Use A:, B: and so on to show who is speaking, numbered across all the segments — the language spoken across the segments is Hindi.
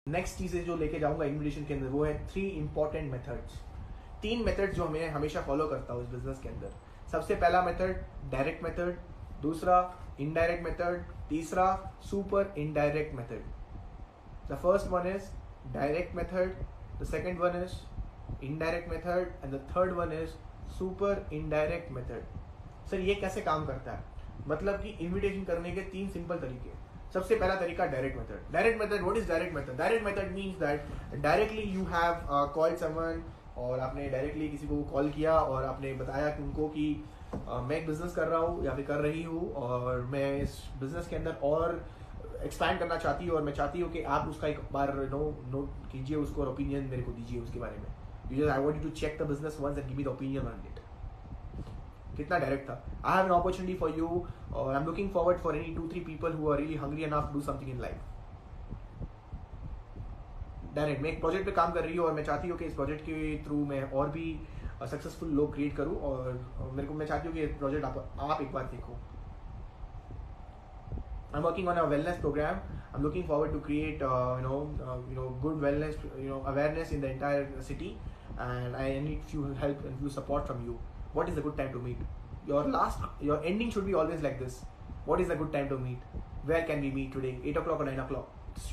A: नेक्स्ट चीज़ें जो लेके जाऊंगा इन्विटेशन के अंदर वो है 3 इंपॉर्टेंट मेथड्स। 3 मेथड जो मैं हमेशा फॉलो करता हूँ इस बिजनेस के अंदर। सबसे पहला मेथड डायरेक्ट मेथड, दूसरा इनडायरेक्ट मेथड, तीसरा super indirect method. The first one is direct method, the second one is indirect method and the third one is super indirect method. Sir ये कैसे काम करता है? मतलब कि इन्विटेशन करने के 3 सिंपल तरीके। सबसे पहला तरीका direct method. Direct method, what is direct method? Direct method means that directly you have called someone, और आपने डायरेक्टली किसी को कॉल किया और आपने बताया कि उनको कि मैं एक बिजनेस कर रहा हूँ या फिर कर रही हूँ और मैं इस बिजनेस के अंदर और एक्सपैंड करना चाहती हूँ और मैं चाहती हूँ कि आप उसका एक बार नोट कीजिए उसको और ओपिनियन मेरे को दीजिए उसके बारे में। I want you to check the business once and give me the opinion on it. कितना डायरेक्ट था। I have an opportunity for you और I am looking forward for any 2-3 people who are really hungry enough to do something in life. Direct, मैं एक प्रोजेक्ट पे काम कर रही हूँ और मैं चाहती हूँ कि इस प्रोजेक्ट के थ्रू मैं और भी सक्सेसफुल लोग क्रिएट करूँ और मेरे को मैं चाहती हूँ कि प्रोजेक्ट आप एक बार देखो। I'm working on a wellness program. I'm looking forward to create good wellness awareness in the entire city, and I need few help and few support from you. What is a good time to meet? Your ending should be always like this. What is a good time to meet? Where can we meet today? 8 o'clock or 9 o'clock?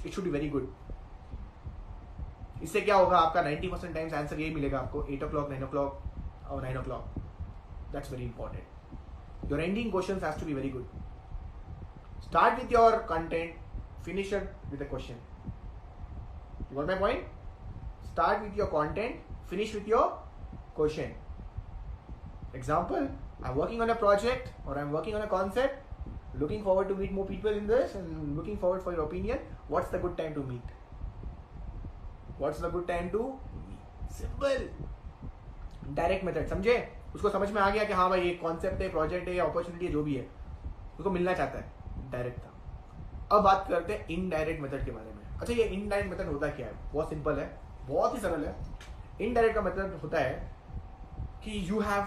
A: It should be very good. इससे क्या होगा? आपका 90% टाइम्स आंसर यही मिलेगा आपको 8 o'clock, 9 o'clock और 9 o'clock. That's very important. Your ending questions has to be very good. Start with your content, finish it with a question. You got my point? Start with your content, finish with your question. Example, I'm working on a project or I'm working on a concept, looking forward to meet more people in this and looking forward for your opinion. What's the good time to meet? What's the good time to meet? Simple. Direct method, समझे? उसको समझ में आ गया कि हाँ भाई ये कॉन्सेप्ट है, प्रोजेक्ट है या अपॉर्चुनिटी है, जो भी है उसको मिलना चाहता है। डायरेक्ट था। अब बात करते हैं इनडायरेक्ट मेथड के बारे में। अच्छा, ये इनडायरेक्ट मेथड होता क्या है? बहुत सिंपल है, बहुत ही सरल है। इनडायरेक्ट का मतलब होता है कि यू हैव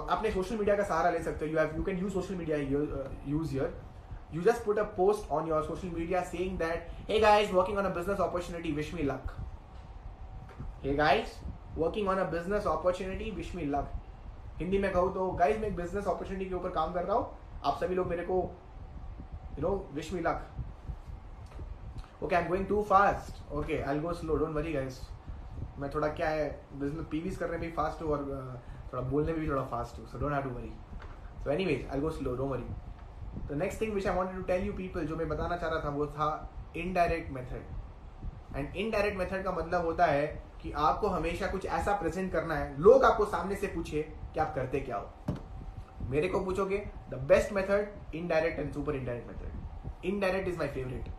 A: अपने सोशल मीडिया का सहारा ले सकते हो। You can use social media you just put a post on your social media saying that hey guys, working on a business opportunity, wish me luck. Hey guys, working on a business opportunity, wish me luck. Hindi में कहूँ तो गाइज मैं एक बिजनेस अपॉर्चुनिटी के ऊपर काम कर रहा हूँ, आप सभी लोग मेरे को wish me luck. Okay, I'm going too fast. Okay, I'll go slow. Don't worry guys. मैं थोड़ा क्या है बिजनेस पीवीज करने में भी फास्ट हूँ और थोड़ा बोलने में भी थोड़ा फास्ट हूँ. So don't have to worry. So anyways, I'll go slow. Don't worry. The next thing which I wanted to tell you people, जो मैं बताना चाह रहा था वो था indirect method. And indirect method का मतलब होता है कि आपको हमेशा कुछ ऐसा प्रेजेंट करना है, लोग आपको सामने से पूछे कि आप करते क्या हो. मेरे को पूछोगे the best method indirect and super indirect method. Indirect is my favourite.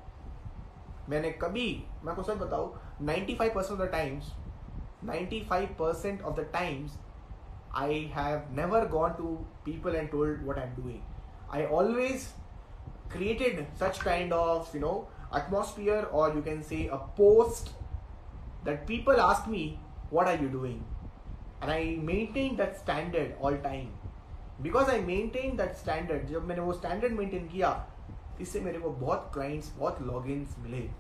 A: मैंने कभी, मैं आपको सच बताऊं, 95% of the times I have never gone to people and told what I'm doing. I always created such kind of atmosphere, or you can say a post that people ask me what are you doing, and I maintain that standard all time. Because I maintain that standard, जब मैंने वो स्टैंडर्ड मेंटेन किया, इससे मेरे को बहुत क्लाइंट्स, बहुत लॉगिन्स मिले.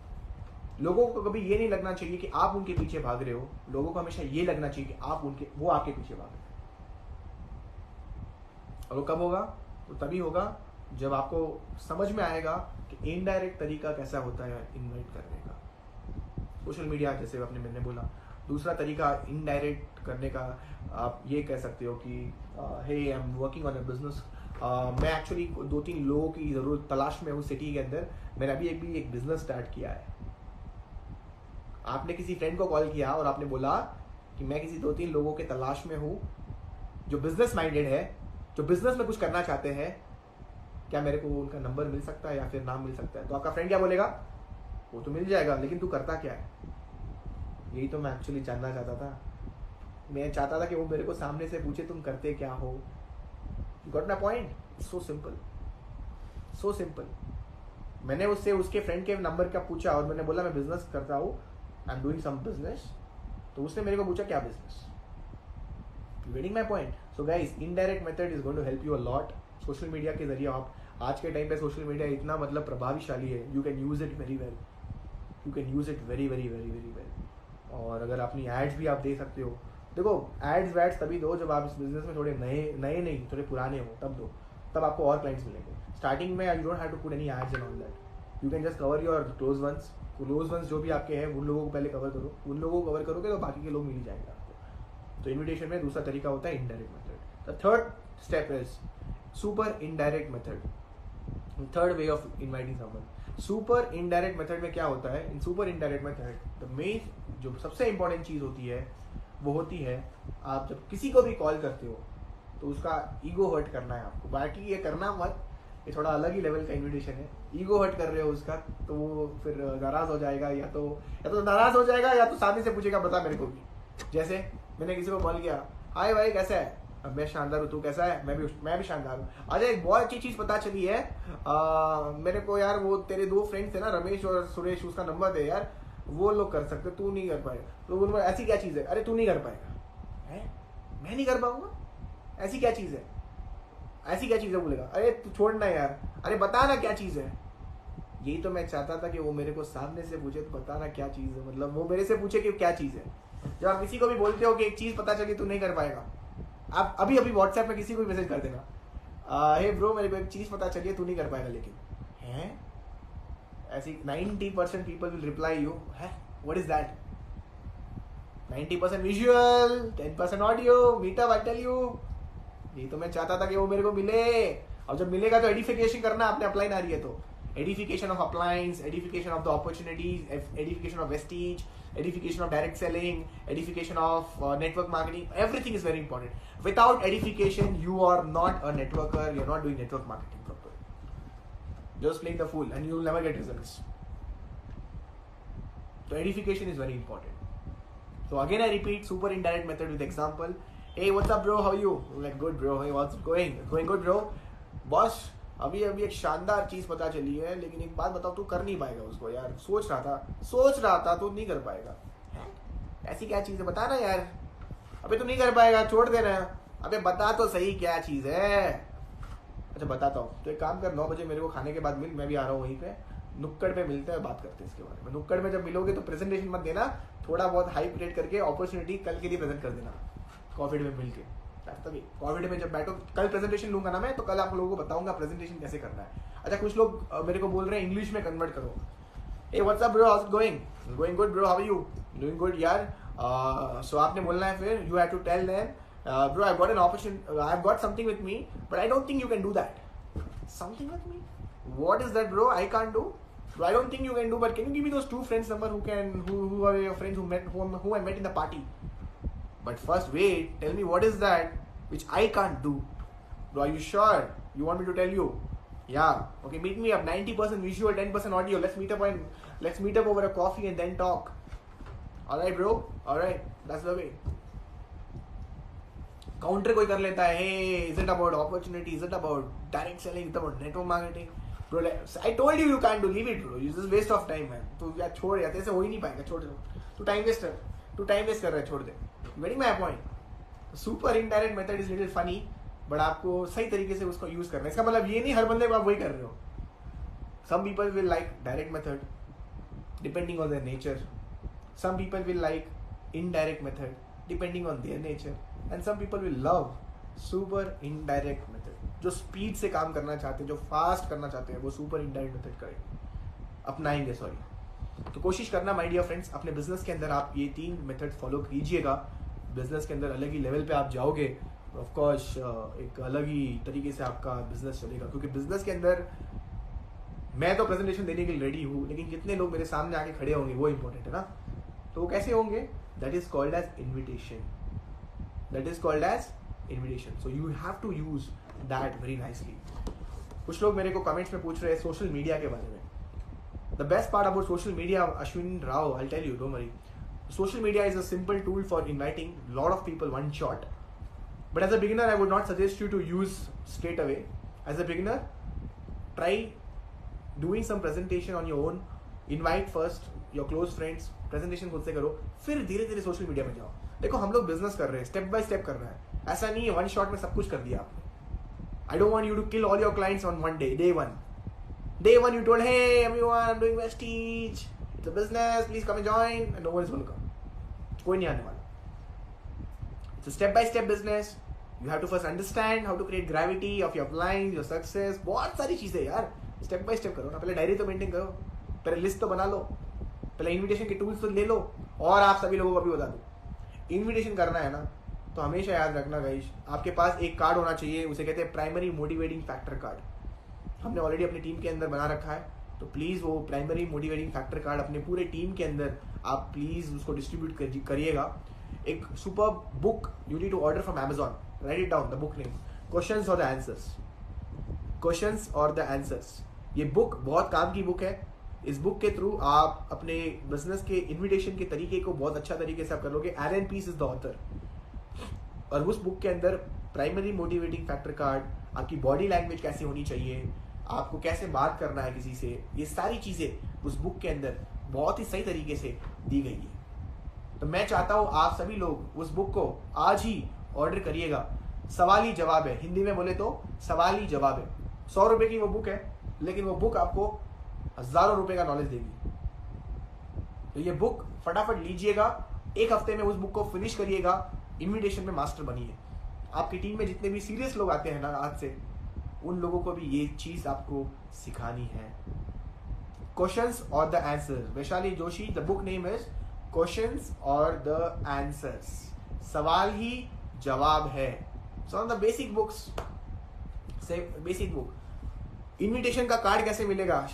A: लोगों को कभी ये नहीं लगना चाहिए कि आप उनके पीछे भाग रहे हो. लोगों को हमेशा ये लगना चाहिए कि वो आपके पीछे भाग रहे हैं. और वो कब होगा? वो तभी होगा जब आपको समझ में आएगा कि इनडायरेक्ट तरीका कैसा होता है इन्वाइट करने का. सोशल मीडिया जैसे मैंने बोला. दूसरा तरीका इनडायरेक्ट करने का आप ये कह सकते हो कि hey I am working on a business. मैं एक्चुअली 2-3 लोगों की ज़रूरत तलाश में हूँ सिटी के अंदर. मैंने अभी एक बिजनेस स्टार्ट किया है. आपने किसी फ्रेंड को कॉल किया और आपने बोला कि मैं किसी 2-3 लोगों के तलाश में हूँ जो बिजनेस माइंडेड है, जो बिजनेस में कुछ करना चाहते हैं, क्या मेरे को उनका नंबर मिल सकता है या फिर नाम मिल सकता है? तो आपका फ्रेंड क्या बोलेगा? वो तो मिल जाएगा, लेकिन तू करता क्या है? यही तो मैं एक्चुअली जानना चाहता था. मैं चाहता था कि वो मेरे को सामने से पूछे तुम करते क्या हो. You got my point? So simple, so simple. मैंने उससे उसके फ्रेंड के नंबर का पूछा और मैंने बोला मैं बिजनेस करता हूँ, I am doing some business. तो उसने मेरे को पूछा क्या business. You getting my point? So guys, indirect method is going to help you a lot. Social media के जरिए आप आज के टाइम पे सोशल मीडिया इतना मतलब प्रभावशाली है. You can use it very well. You can use it very very very very well. और अगर अपनी एड्स भी आप दे सकते हो, देखो एड्स वैड्स तभी दो जब आप इस बिजनेस में थोड़े नए नए नहीं थोड़े पुराने हो, तब दो, तब आपको और क्लाइंट्स मिलेंगे। स्टार्टिंग में you don't have to put any ads and all that, you can just cover your close ones जो भी आपके हैं उन लोगों को पहले कवर करो, उन लोगों को कवर करोगे तो बाकी के लोग मिल ही जाएंगे आपको। तो इन्विटेशन में दूसरा तरीका होता है indirect method. The third step is super indirect method, third way of inviting someone. Super indirect method में क्या होता है, in super indirect method the main जो सबसे इंपॉर्टेंट चीज़ होती है वो होती है, आप जब किसी को भी कॉल करते हो तो उसका ईगो हर्ट करना है आपको। बाकी ये करना मत, ये थोड़ा अलग ही लेवल का इन्विटेशन है। ईगो हर्ट कर रहे हो उसका तो वो फिर नाराज हो जाएगा, या तो नाराज हो जाएगा या तो सामने से पूछेगा बता मेरे को भी। जैसे मैंने किसी को कॉल किया, हाय भाई कैसा है, अब मैं शानदार हूँ, तू कैसा है, मैं भी शानदार हूँ। अरे एक बहुत अच्छी चीज़ पता चली है मेरे को यार, वो तेरे दो फ्रेंड्स थे ना रमेश और सुरेश, उसका नंबर दे यार, वो लोग कर सकते, तू नहीं कर पाएगा। तो उनमें ऐसी क्या चीज़ है, अरे तू नहीं कर पाएगा है, मैं नहीं कर पाऊंगा, ऐसी क्या चीज़ है, ऐसी क्या चीज़ है, बोलेगा अरे तू छोड़ना यार, अरे बता ना क्या चीज़ है। यही तो मैं चाहता था कि वो मेरे को सामने से पूछे तो बताना क्या चीज़ है, मतलब वो मेरे से पूछे कि क्या चीज़ है। जब आप किसी को भी बोलते हो कि एक चीज़ पता चली तू नहीं कर पाएगा, आप अभी अभी व्हाट्सएप में किसी को भी मैसेज कर देना, हे ब्रो मेरे को एक चीज़ पता चली है तू नहीं कर पाएगा, लेकिन है ऐसी 90% पीपल विल रिप्लाई यू है what is that, 90% visual 10% audio meetup, I tell you. यही तो मैं चाहता था कि वो मेरे को मिले, और जब मिलेगा तो एडिफिकेशन करना, आपने अपलाइन आ रही है तो edification of appliance, edification of the opportunities, edification of vestige, edification of direct selling, edification of network marketing, everything is very important. Without edification you are not a networker, you're not doing network marketing properly, just playing the fool and you'll never get results. So edification is very important. So again I repeat, super indirect method with example. Hey what's up bro, how are you? I'm like good bro, hey what's going good bro, boss अभी एक शानदार चीज पता चली है, लेकिन एक बात बताओ तू कर नहीं पाएगा उसको यार, सोच रहा था तू नहीं कर पाएगा, ऐसी क्या चीज है बता ना यार, अबे तू नहीं कर पाएगा छोड़ दे रहा, अबे बता तो सही क्या चीज है। अच्छा बताता हूँ, तो एक काम कर 9 बजे मेरे को खाने के बाद मिल, मैं भी आ रहा हूँ वहीं पे, नुक्कड़ पे मिलते हैं, बात करते हैं इसके बारे में। नुक्कड़ में जब मिलोगे तो प्रेजेंटेशन मत देना, थोड़ा बहुत हाइप रेट करके अपॉर्चुनिटी कल के लिए प्रेजेंट कर देना कॉफी में मिल के। तभी कोविड में जब बैठो, कल प्रेजेंटेशन लूंगा ना मैं, तो कल आप लोगों को बताऊंगा प्रेजेंटेशन कैसे करना है। अच्छा कुछ लोग मेरे को बोल रहे हैं इंग्लिश में कन्वर्ट करो, ए what's up bro, how is going good bro, how are you doing good यार। सो आपने बोलना है फिर, you have to tell them bro I got an opportunity, I have got something with me but I don't think you can do that. Something with me, what is that bro, I can't do, I don't think you can do, but can you give me those 2 friends number who are your friends who I met in the party? But first wait, tell me what is that which I can't do. Bro, are you sure you want me to tell you? Yeah, okay, meet me up, 90% visual 10% audio, let's meet up over a coffee and then talk. Alright bro, alright, that's the way. Counter कोई कर लेता है, hey is it about opportunity, is it about direct selling, is it about network marketing? Bro, I told you can't do, leave it bro, it's just waste of time man, तो यार छोड़ यार, ऐसे हो ही नहीं पाएगा, छोड़ दो, तू टाइम वेस्ट कर रहा है, छोड़ दे, getting my point. Super indirect method is little funny, but आपको सही तरीके से उसको यूज करना है। इसका मतलब ये नहीं हर बंदे को आप वही कर रहे हो। Some people will like direct method depending on their nature, some people will like indirect method depending on their nature, and some people will love super indirect method. जो स्पीड से काम करना चाहते हैं, जो फास्ट करना चाहते हैं, वो सुपर इनडायरेक्ट मेथड करेंगे, अपनाएंगे सॉरी। तो कोशिश करना माय डियर फ्रेंड्स, अपने बिजनेस के अंदर आप ये 3 मेथड फॉलो कीजिएगा, बिजनेस के अंदर अलग ही लेवल पे आप जाओगे, ऑफ कोर्स एक अलग ही तरीके से आपका बिजनेस चलेगा। क्योंकि बिजनेस के अंदर मैं तो प्रेजेंटेशन देने के लिए रेडी हूँ, लेकिन कितने लोग मेरे सामने आके खड़े होंगे वो इंपॉर्टेंट है ना। तो वो कैसे होंगे, that is called as invitation, so you have to use that very nicely. कुछ लोग मेरे को कमेंट्स में पूछ रहे हैं सोशल मीडिया के बारे में। The best part about social media, Ashwin Rao, I tell you, don't worry, social media is a simple tool for inviting a lot of people one shot, but as a beginner I would not suggest you to use straight away. As a beginner, try doing some presentation on your own, invite first your close friends, presentation खुद से करो, फिर धीरे धीरे सोशल मीडिया में जाओ। देखो हम लोग बिजनेस कर रहे हैं, स्टेप बाय स्टेप कर रहे हैं, ऐसा नहीं है वन शॉट में सब कुछ कर दिया आपने। I don't want you to kill all your clients on one day, day one you told hey everyone I'm doing Vestige, it's a business, please come and join, no one is going to come, कोई नहीं आने वाला. It's a step by step business. You have to first understand how to create gravity of your line, your success. बहुत सारी चीजें यार, स्टेप बाय स्टेप करो ना. पहले डायरी तो मेंटेन करो, पहले लिस्ट तो बना लो, पहले इन्विटेशन के टूल्स तो ले लो. और आप सभी लोगों को अभी बता दो, इन्विटेशन करना है ना तो हमेशा याद रखना गाइस, आपके पास एक कार्ड होना चाहिए, उसे कहते हैं प्राइमरी मोटिवेटिंग फैक्टर कार्ड. हमने ऑलरेडी अपनी टीम के अंदर बना रखा है, तो प्लीज वो प्राइमरी मोटिवेटिंग फैक्टर कार्ड अपने पूरे टीम के अंदर आप प्लीज उसको डिस्ट्रीब्यूट करिएगा. एक super book you need to order from Amazon. Write it down, the book name questions और द आंसर्स. क्वेश्चंस और द आंसर्स, ये बुक बहुत काम की बुक है. इस बुक के थ्रू आप अपने बिजनेस के इन्विटेशन के तरीके को बहुत अच्छा तरीके से आप कर लोगे. Allan Pease is the author. और उस बुक के अंदर प्राइमरी मोटिवेटिंग फैक्टर कार्ड, आपकी बॉडी लैंग्वेज कैसे होनी चाहिए, आपको कैसे बात करना है किसी से, ये सारी चीजें उस बुक के अंदर बहुत ही सही तरीके से दी गई है. तो मैं चाहता हूं आप सभी लोग उस बुक को आज ही ऑर्डर करिएगा. सवाल ही जवाब है, हिंदी में बोले तो सवाल ही जवाब है. 100 रुपए की वो बुक है, लेकिन वो बुक आपको हजारों रुपए का नॉलेज देगी. तो ये बुक फटाफट लीजिएगा, एक हफ्ते में उस बुक को फिनिश करिएगा, इन्विटेशन में मास्टर बनिए. आपकी टीम में जितने भी सीरियस लोग आते हैं ना आज से, उन लोगों को भी ये चीज आपको सिखानी है. क्वेश्चंस और the answers, Vaishali Joshi, the book name is questions और द आंसर्स. सवाल ही जवाब है. सो द बेसिक बुक्स से बेसिक बुक. इन्विटेशन का कार्ड कैसे मिलेगा?